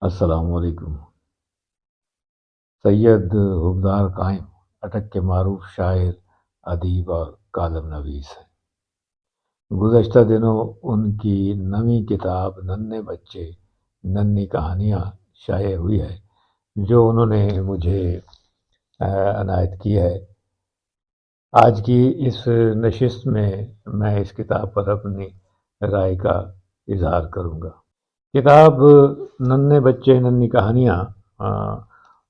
السلام علیکم۔ سید حبدار قائم اٹک کے معروف شاعر، ادیب اور کالم نویس ہیں۔ گزشتہ دنوں ان کی نویں کتاب ننھے بچے ننھی کہانیاں شائع ہوئی ہے، جو انہوں نے مجھے عنایت کی ہے۔ آج کی اس نشست میں اس کتاب پر اپنی رائے کا اظہار کروں گا۔ کتاب ننھے بچے ننھی کہانیاں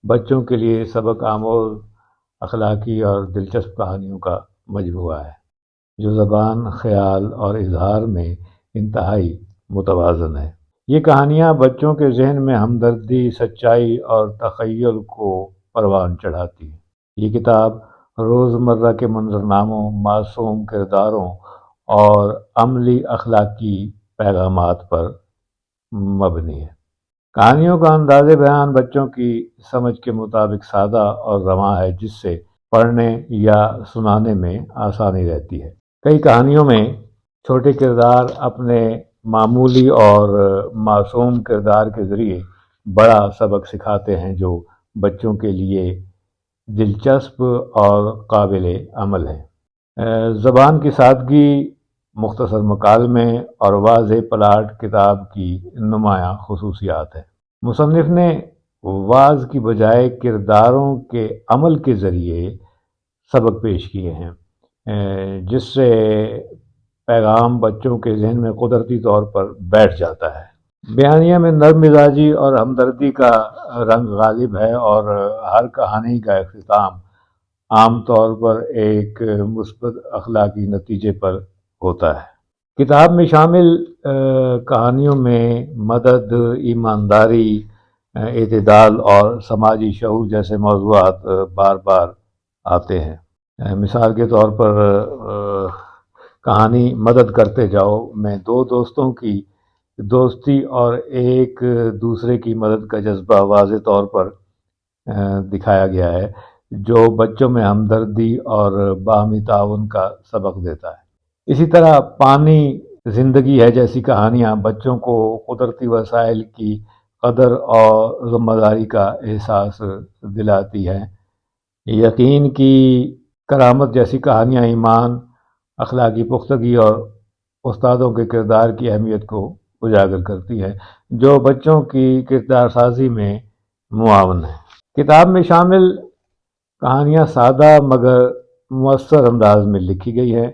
بچوں کے لیے سبق آموز، اخلاقی اور دلچسپ کہانیوں کا مجموعہ ہے، جو زبان، خیال اور اظہار میں انتہائی متوازن ہے۔ یہ کہانیاں بچوں کے ذہن میں ہمدردی، سچائی اور تخیل کو پروان چڑھاتی ہیں۔ یہ کتاب روزمرہ کے منظرناموں، معصوم کرداروں اور عملی اخلاقی پیغامات پر مبنی ہے۔ کہانیوں کا انداز بیان بچوں کی سمجھ کے مطابق سادہ اور رواں ہے، جس سے پڑھنے یا سنانے میں آسانی رہتی ہے۔ کئی کہانیوں میں چھوٹے کردار اپنے معمولی اور معصوم کردار کے ذریعے بڑا سبق سکھاتے ہیں، جو بچوں کے لیے دلچسپ اور قابل عمل ہے۔ زبان کی سادگی، مختصر مکالمے اور واضح پلاٹ کتاب کی نمایاں خصوصیات ہیں۔ مصنف نے واعظ کی بجائے کرداروں کے عمل کے ذریعے سبق پیش کیے ہیں، جس سے پیغام بچوں کے ذہن میں قدرتی طور پر بیٹھ جاتا ہے۔ بیانیہ میں نرم مزاجی اور ہمدردی کا رنگ غالب ہے، اور ہر کہانی کا اختتام عام طور پر ایک مثبت اخلاقی نتیجے پر ہوتا ہے۔ کتاب میں شامل کہانیوں میں مدد، ایمانداری، اعتدال اور سماجی شعور جیسے موضوعات بار بار آتے ہیں۔ مثال کے طور پر کہانی مدد کرتے جاؤ میں دو دوستوں کی دوستی اور ایک دوسرے کی مدد کا جذبہ واضح طور پر دکھایا گیا ہے، جو بچوں میں ہمدردی اور باہمی تعاون کا سبق دیتا ہے۔ اسی طرح پانی زندگی ہے جیسی کہانیاں بچوں کو قدرتی وسائل کی قدر اور ذمہ داری کا احساس دلاتی ہیں۔ یقین کی کرامت جیسی کہانیاں ایمان، اخلاقی پختگی اور استادوں کے کردار کی اہمیت کو اجاگر کرتی ہیں، جو بچوں کی کردار سازی میں معاون ہیں۔ کتاب میں شامل کہانیاں سادہ مگر مؤثر انداز میں لکھی گئی ہیں۔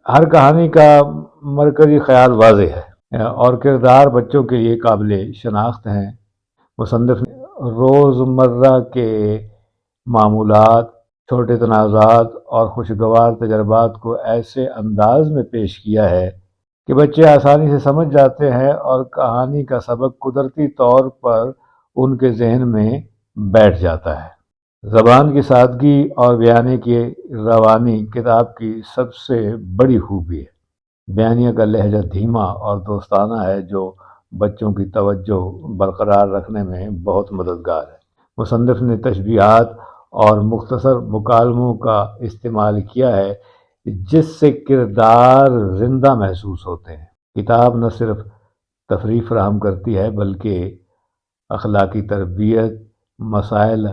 ہر کہانی کا مرکزی خیال واضح ہے اور کردار بچوں کے لیے قابل شناخت ہیں۔ مصنف نے روزمرہ کے معمولات، چھوٹے تنازعات اور خوشگوار تجربات کو ایسے انداز میں پیش کیا ہے کہ بچے آسانی سے سمجھ جاتے ہیں، اور کہانی کا سبق قدرتی طور پر ان کے ذہن میں بیٹھ جاتا ہے۔ زبان کی سادگی اور بیانے کی روانی کتاب کی سب سے بڑی خوبی ہے۔ بیانیہ کا لہجہ دھیما اور دوستانہ ہے، جو بچوں کی توجہ برقرار رکھنے میں بہت مددگار ہے۔ مصنف نے تشبیہات اور مختصر مکالموں کا استعمال کیا ہے، جس سے کردار زندہ محسوس ہوتے ہیں۔ کتاب نہ صرف تفریح فراہم کرتی ہے، بلکہ اخلاقی تربیت، مسائل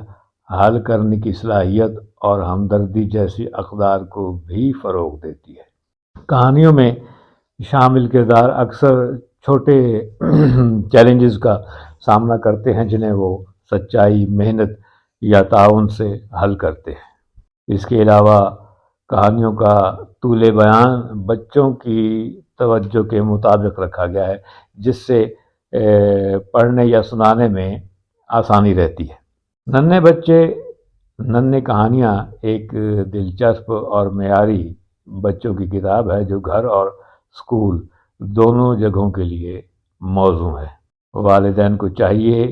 حل کرنے کی صلاحیت اور ہمدردی جیسی اقدار کو بھی فروغ دیتی ہے۔ کہانیوں میں شامل کردار اکثر چھوٹے چیلنجز کا سامنا کرتے ہیں، جنہیں وہ سچائی، محنت یا تعاون سے حل کرتے ہیں۔ اس کے علاوہ کہانیوں کا طول بیان بچوں کی توجہ کے مطابق رکھا گیا ہے، جس سے پڑھنے یا سنانے میں آسانی رہتی ہے۔ ننھے بچے ننھی کہانیاں ایک دلچسپ اور معیاری بچوں کی کتاب ہے، جو گھر اور اسکول دونوں جگہوں کے لیے موزوں ہے۔ والدین کو چاہیے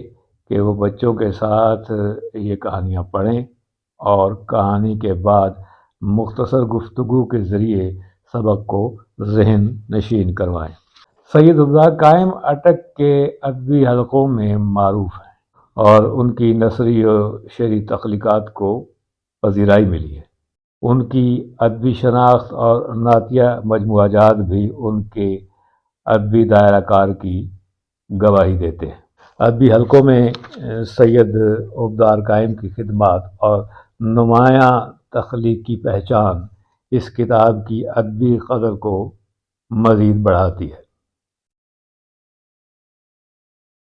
کہ وہ بچوں کے ساتھ یہ کہانیاں پڑھیں اور کہانی کے بعد مختصر گفتگو کے ذریعے سبق کو ذہن نشین کروائیں۔ سید حبدار قائم اٹک کے ادبی حلقوں میں معروف ہیں، اور ان کی نثری و شعری تخلیقات کو پذیرائی ملی ہے۔ ان کی ادبی شناخت اور نعتیہ مجموعہ جات بھی ان کے ادبی دائرہ کار کی گواہی دیتے ہیں۔ ادبی حلقوں میں سید عبدار قائم کی خدمات اور نمایاں تخلیقی پہچان اس کتاب کی ادبی قدر کو مزید بڑھاتی ہے۔